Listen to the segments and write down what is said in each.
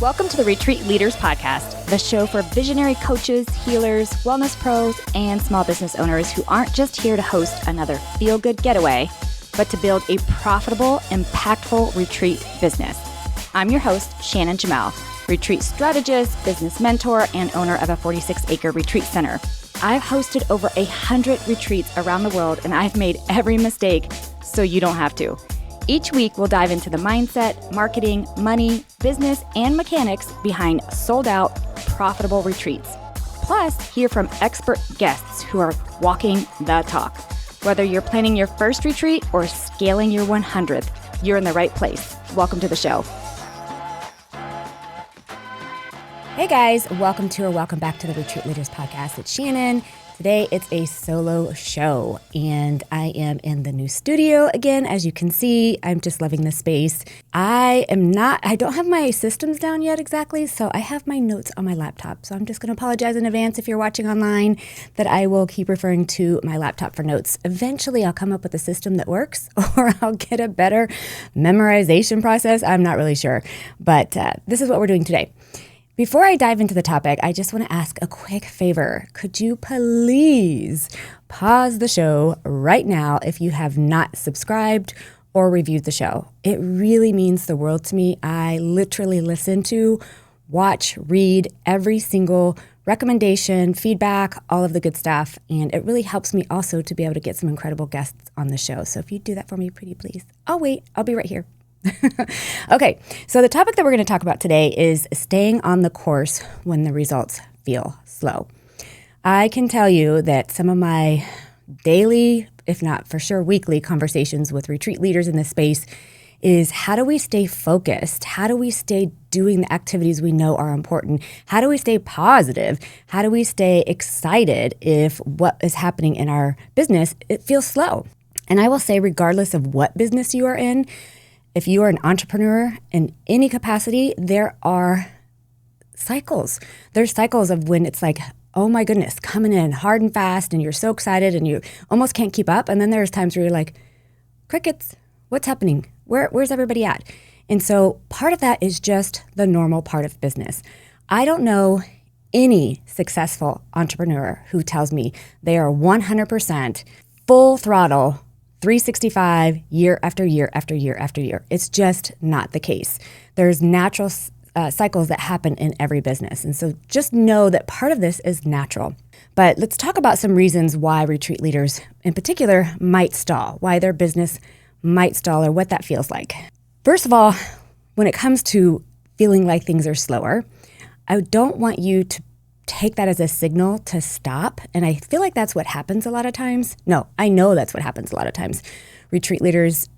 Welcome to the Retreat Leaders Podcast, the show for visionary coaches, healers, wellness pros, and small business owners who aren't just here to host another feel-good getaway, but to build a profitable, impactful retreat business. I'm your host, Shannon Jamail, retreat strategist, business mentor, and owner of a 46-acre retreat center. I've hosted over 100 retreats around the world, and I've made every mistake so you don't have to. Each week, we'll dive into the mindset, marketing, money, business, and mechanics behind sold-out, profitable retreats. Plus, hear from expert guests who are walking the talk. Whether you're planning your first retreat or scaling your 100th, you're in the right place. Welcome to the show. Hey guys, welcome back to the Retreat Leaders Podcast. It's Shannon. Today it's a solo show and I am in the new studio again. As you can see, I'm just loving the space. I don't have my systems down yet exactly, so I have my notes on my laptop. So I'm just going to apologize in advance if you're watching online that I will keep referring to my laptop for notes. Eventually I'll come up with a system that works or I'll get a better memorization process. I'm not really sure, but this is what we're doing today. Before I dive into the topic, I just want to ask a quick favor. Could you please pause the show right now if you have not subscribed or reviewed the show? It really means the world to me. I literally listen to, watch, read every single recommendation, feedback, all of the good stuff. And it really helps me also to be able to get some incredible guests on the show. So if you do that for me, pretty please. I'll wait. I'll be right here. Okay, so the topic that we're going to talk about today is staying on the course when the results feel slow. I can tell you that some of my daily, if not for sure weekly, conversations with retreat leaders in this space is how do we stay focused? How do we stay doing the activities we know are important? How do we stay positive? How do we stay excited if what is happening in our business, it feels slow? And I will say, regardless of what business you are in, if you are an entrepreneur in any capacity, there are cycles. There's cycles of when it's like, oh my goodness, coming in hard and fast and you're so excited and you almost can't keep up. And then there's times where you're like, crickets, what's happening? Where's everybody at? And so part of that is just the normal part of business. I don't know any successful entrepreneur who tells me they are 100% full throttle 365 year after year after year after year. It's just not the case. There's natural cycles that happen in every business. And so just know that part of this is natural. But let's talk about some reasons why retreat leaders in particular might stall, why their business might stall or what that feels like. First of all, when it comes to feeling like things are slower, I don't want you to take that as a signal to stop. And I feel like that's what happens a lot of times. No, I know that's what happens a lot of times. Retreat leaders,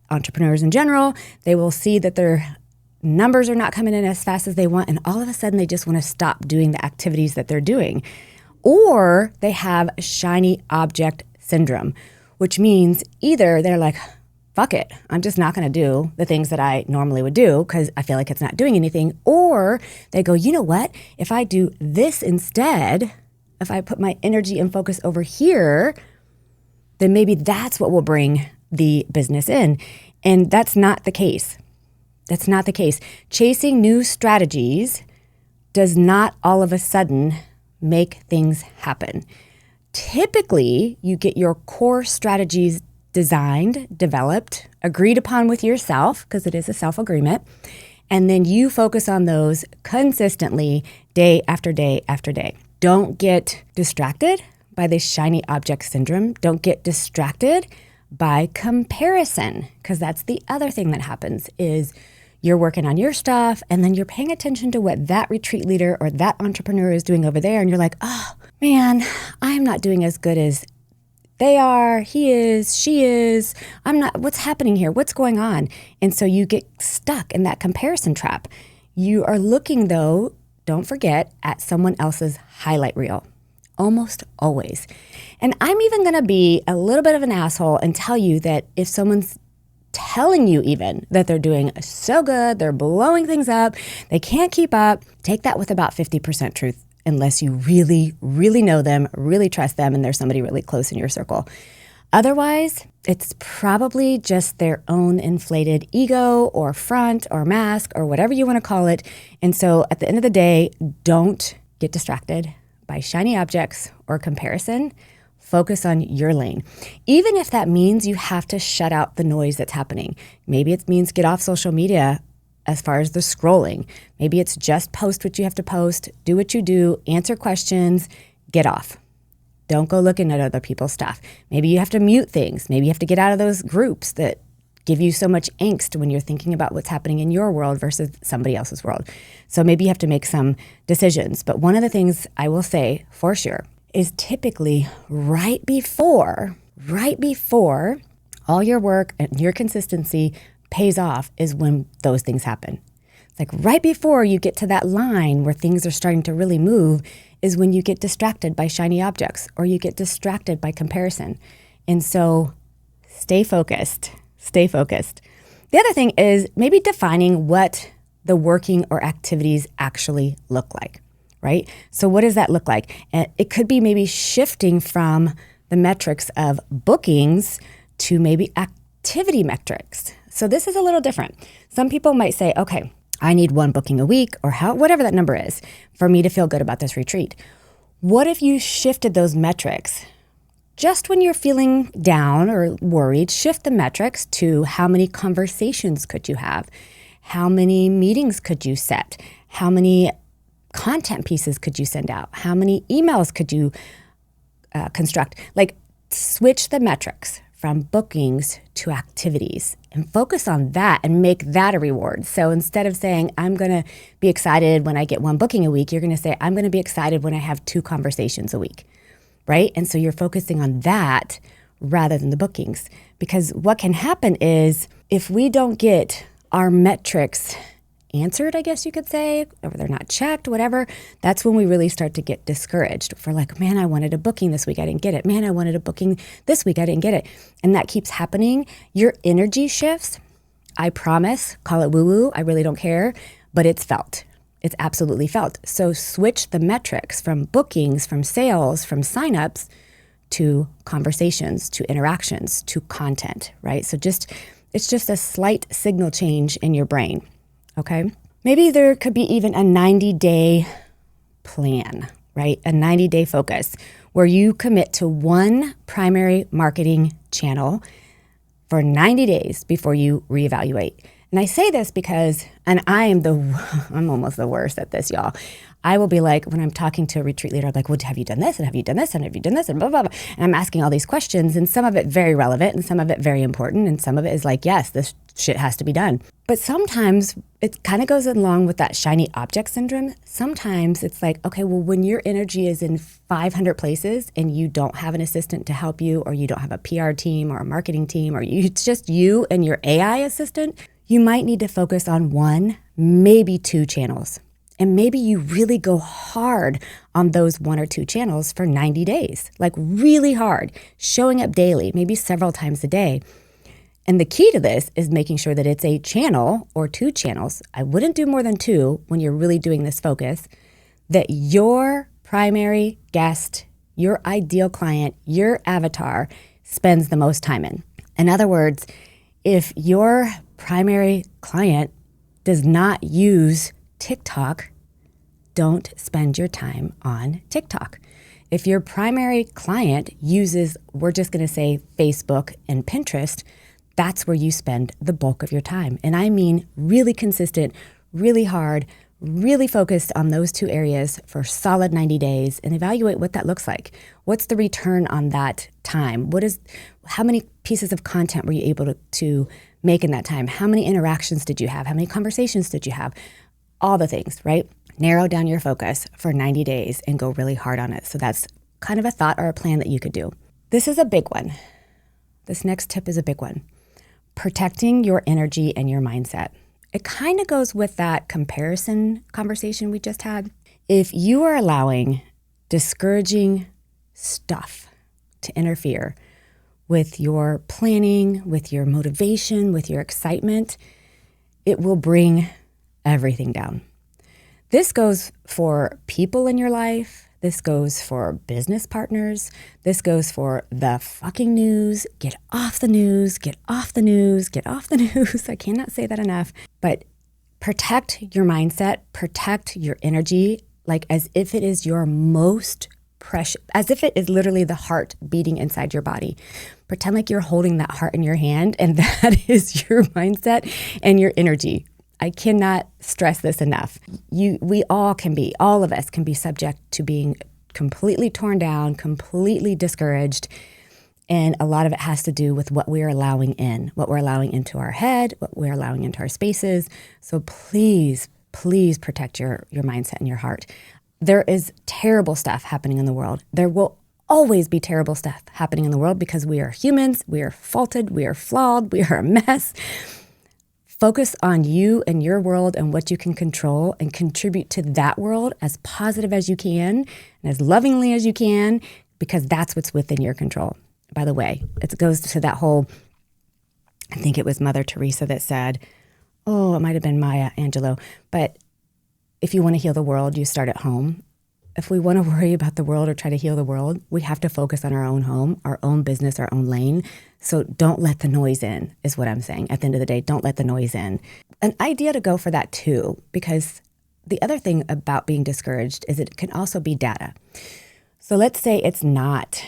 entrepreneurs in general, they will see that their numbers are not coming in as fast as they want. And all of a sudden they just want to stop doing the activities that they're doing. Or they have shiny object syndrome, which means either they're like, fuck it, I'm just not going to do the things that I normally would do because I feel like it's not doing anything. Or they go, you know what? If I do this instead, if I put my energy and focus over here, then maybe that's what will bring the business in. And that's not the case. That's not the case. Chasing new strategies does not all of a sudden make things happen. Typically, you get your core strategies designed, developed, agreed upon with yourself, because it is a self-agreement, and then you focus on those consistently day after day after day. Don't get distracted by this shiny object syndrome. Don't get distracted by comparison, because that's the other thing that happens is you're working on your stuff and then you're paying attention to what that retreat leader or that entrepreneur is doing over there, and you're like, oh man, I'm not doing as good as they are, he is, she is, I'm not, what's happening here? What's going on? And so you get stuck in that comparison trap. You are looking though, don't forget, at someone else's highlight reel, almost always. And I'm even gonna be a little bit of an asshole and tell you that if someone's telling you even that they're doing so good, they're blowing things up, they can't keep up, take that with about 50% truth. Unless you really, really know them, really trust them, and there's somebody really close in your circle. Otherwise, it's probably just their own inflated ego or front or mask or whatever you want to call it. And so at the end of the day, don't get distracted by shiny objects or comparison. Focus on your lane. Even if that means you have to shut out the noise that's happening. Maybe it means get off social media as far as the scrolling. Maybe it's just post what you have to post, do what you do, answer questions, get off. Don't go looking at other people's stuff. Maybe you have to mute things. Maybe you have to get out of those groups that give you so much angst when you're thinking about what's happening in your world versus somebody else's world. So maybe you have to make some decisions. But one of the things I will say for sure is typically right before all your work and your consistency pays off is when those things happen. It's like right before you get to that line where things are starting to really move is when you get distracted by shiny objects or you get distracted by comparison. And so stay focused. The other thing is maybe defining what the working or activities actually look like, right? So what does that look like? And it could be maybe shifting from the metrics of bookings to maybe activity metrics. So this is a little different. Some people might say, okay, I need 1 booking a week or whatever that number is for me to feel good about this retreat. What if you shifted those metrics? Just when you're feeling down or worried, shift the metrics to how many conversations could you have? How many meetings could you set? How many content pieces could you send out? How many emails could you construct? Like switch the metrics from bookings to activities and focus on that and make that a reward. So instead of saying, I'm going to be excited when I get 1 booking a week, you're going to say, I'm going to be excited when I have 2 conversations a week, right? And so you're focusing on that rather than the bookings. Because what can happen is if we don't get our metrics answered, I guess you could say, or they're not checked, whatever, that's when we really start to get discouraged. If we're like, man, I wanted a booking this week, I didn't get it. Man, I wanted a booking this week, I didn't get it. And that keeps happening. Your energy shifts. I promise, call it woo-woo, I really don't care, but it's felt. It's absolutely felt. So switch the metrics from bookings, from sales, from signups to conversations, to interactions, to content, right? So it's just a slight signal change in your brain. Okay, maybe there could be even a 90-day plan, right? A 90-day focus where you commit to 1 primary marketing channel for 90 days before you reevaluate. And I say this because, and I'm almost the worst at this, y'all. I will be like, when I'm talking to a retreat leader, I'm like, well, have you done this? And have you done this? And have you done this? And blah, blah, blah. And I'm asking all these questions, and some of it very relevant, and some of it very important, and some of it is like, yes, this shit has to be done. But sometimes it kind of goes along with that shiny object syndrome. Sometimes it's like, okay, well, when your energy is in 500 places and you don't have an assistant to help you, or you don't have a PR team or a marketing team, or it's just you and your AI assistant, you might need to focus on 1, maybe 2 channels. And maybe you really go hard on those 1 or 2 channels for 90 days, like really hard, showing up daily, maybe several times a day. And the key to this is making sure that it's a channel or 2 channels. I wouldn't do more than 2 when you're really doing this focus, that your primary guest, your ideal client, your avatar spends the most time in. In other words, if your primary client does not use TikTok, don't spend your time on TikTok. If your primary client uses, we're just going to say Facebook and Pinterest, that's where you spend the bulk of your time. And I mean really consistent, really hard, really focused on those 2 areas for solid 90 days and evaluate what that looks like. What's the return on that time? How many pieces of content were you able to make in that time? How many interactions did you have? How many conversations did you have? All the things, right? Narrow down your focus for 90 days and go really hard on it. So that's kind of a thought or a plan that you could do. This is a big one. This next tip is a big one. Protecting your energy and your mindset. It kind of goes with that comparison conversation we just had. If you are allowing discouraging stuff to interfere with your planning, with your motivation, with your excitement, it will bring everything down. This goes for people in your life. This goes for business partners. This goes for the fucking news. Get off the news, get off the news, get off the news. I cannot say that enough. But protect your mindset, protect your energy, like as if it is your most precious, as if it is literally the heart beating inside your body. Pretend like you're holding that heart in your hand, and that is your mindset and your energy. I cannot stress this enough. All of us can be subject to being completely torn down, completely discouraged. And a lot of it has to do with what we're allowing in, what we're allowing into our head, what we're allowing into our spaces. So please, please protect your mindset and your heart. There is terrible stuff happening in the world. There will always be terrible stuff happening in the world because we are humans, we are faulted, we are flawed, we are a mess. Focus on you and your world and what you can control and contribute to that world as positive as you can and as lovingly as you can, because that's what's within your control. By the way, it goes to that whole, I think it was Mother Teresa that said, it might have been Maya Angelou, but if you want to heal the world, you start at home. If we want to worry about the world or try to heal the world, we have to focus on our own home, our own business, our own lane. So don't let the noise in, is what I'm saying. At the end of the day, don't let the noise in. An idea to go for that too, because the other thing about being discouraged is it can also be data. So let's say it's not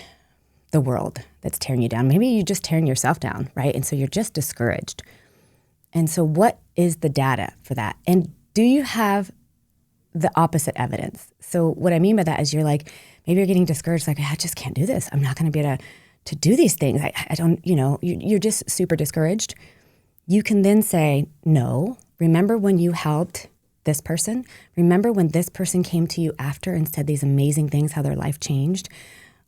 the world that's tearing you down. Maybe you're just tearing yourself down, right? And so you're just discouraged. And so what is the data for that? And do you have the opposite evidence? So what I mean by that is you're like, maybe you're getting discouraged, like, I just can't do this. I'm not going to be able to do these things. I don't, you're just super discouraged. You can then say, no, remember when you helped this person? Remember when this person came to you after and said these amazing things, how their life changed?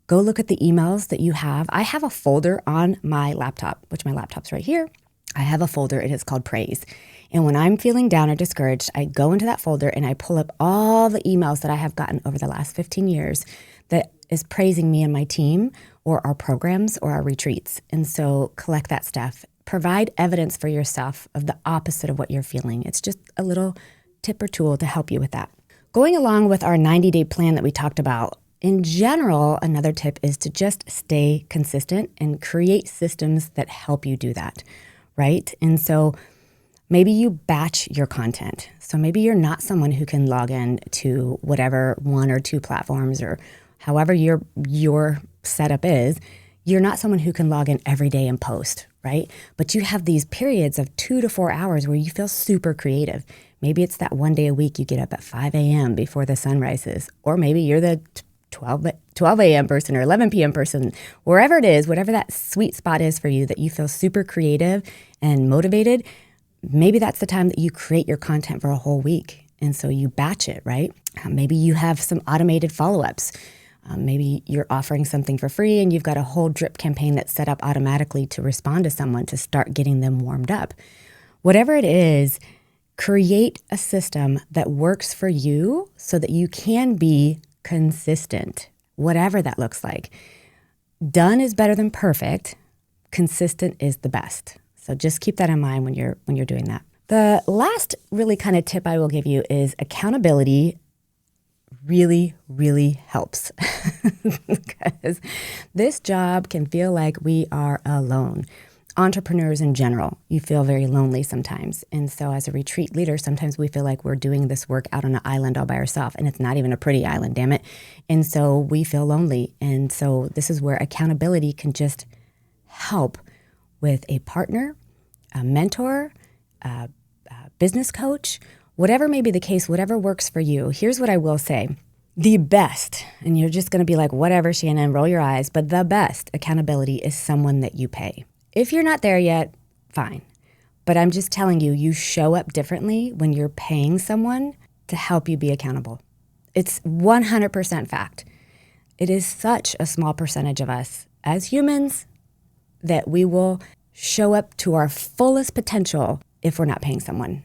Go look at the emails that you have. I have a folder on my laptop, which my laptop's right here. I have a folder. It is called Praise. And when I'm feeling down or discouraged, I go into that folder and I pull up all the emails that I have gotten over the last 15 years that is praising me and my team or our programs or our retreats. And so collect that stuff. Provide evidence for yourself of the opposite of what you're feeling. It's just a little tip or tool to help you with that. Going along with our 90-day plan that we talked about, in general, another tip is to just stay consistent and create systems that help you do that, right? And so maybe you batch your content. So maybe you're not someone who can log in to whatever one or two platforms or however your setup is. You're not someone who can log in every day and post, right? But you have these periods of 2 to 4 hours where you feel super creative. Maybe it's that one day a week you get up at 5 a.m. before the sun rises. Or maybe you're the 12 a.m. person or 11 p.m. person, wherever it is, whatever that sweet spot is for you that you feel super creative and motivated. Maybe that's the time that you create your content for a whole week. And so you batch it, right? Maybe you have some automated follow-ups. Maybe you're offering something for free and you've got a whole drip campaign that's set up automatically to respond to someone to start getting them warmed up. Whatever it is, create a system that works for you so that you can be consistent, whatever that looks like. Done is better than perfect. Consistent is the best. So just keep that in mind when you're doing that. The last really kind of tip I will give you is accountability really, really helps because this job can feel like we are alone. Entrepreneurs in general, you feel very lonely sometimes. And so as a retreat leader, sometimes we feel like we're doing this work out on an island all by ourselves, and it's not even a pretty island, damn it. And so we feel lonely. And so this is where accountability can just help with a partner, a mentor, a business coach, whatever may be the case, whatever works for you. Here's what I will say. The best, and you're just going to be like, whatever, Shannon, roll your eyes, but the best accountability is someone that you pay. If you're not there yet, fine. But I'm just telling you, you show up differently when you're paying someone to help you be accountable. It's 100% fact. It is such a small percentage of us as humans that we will show up to our fullest potential if we're not paying someone.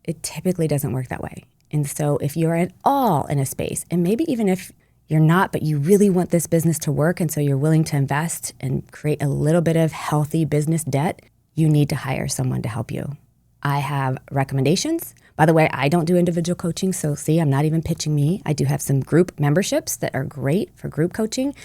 It typically doesn't work that way. And so if you're at all in a space, and maybe even if you're not, but you really want this business to work, and so you're willing to invest and create a little bit of healthy business debt, you need to hire someone to help you. I have recommendations. By the way, I don't do individual coaching, so see, I'm not even pitching me. I do have some group memberships that are great for group coaching.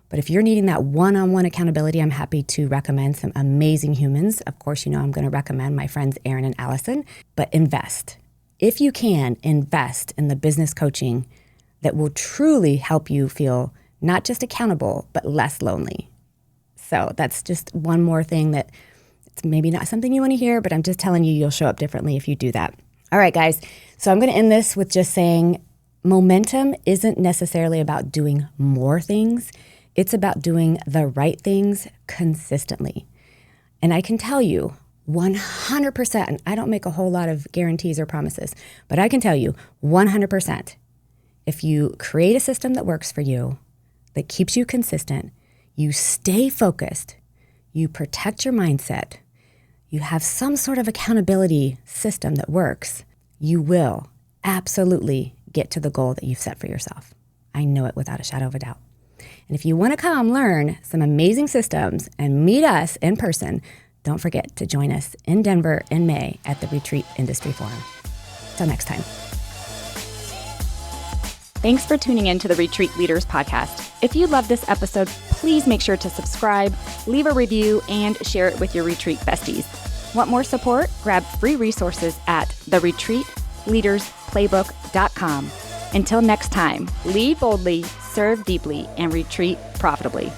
But if you're needing that one-on-one accountability, I'm happy to recommend some amazing humans. Of course, I'm going to recommend my friends Erin and Allison, but invest. If you can, invest in the business coaching that will truly help you feel not just accountable, but less lonely. So that's just one more thing that it's maybe not something you want to hear, but I'm just telling you, you'll show up differently if you do that. All right, guys. So I'm going to end this with just saying momentum isn't necessarily about doing more things. It's about doing the right things consistently. And I can tell you 100%, and I don't make a whole lot of guarantees or promises, but I can tell you 100%, if you create a system that works for you, that keeps you consistent, you stay focused, you protect your mindset, you have some sort of accountability system that works, you will absolutely get to the goal that you've set for yourself. I know it without a shadow of a doubt. And if you want to come learn some amazing systems and meet us in person, don't forget to join us in Denver in May at the Retreat Industry Forum. Till next time. Thanks for tuning in to the Retreat Leaders Podcast. If you love this episode, please make sure to subscribe, leave a review, and share it with your retreat besties. Want more support? Grab free resources at theretreatleadersplaybook.com. Until next time, lead boldly, serve deeply, and retreat profitably.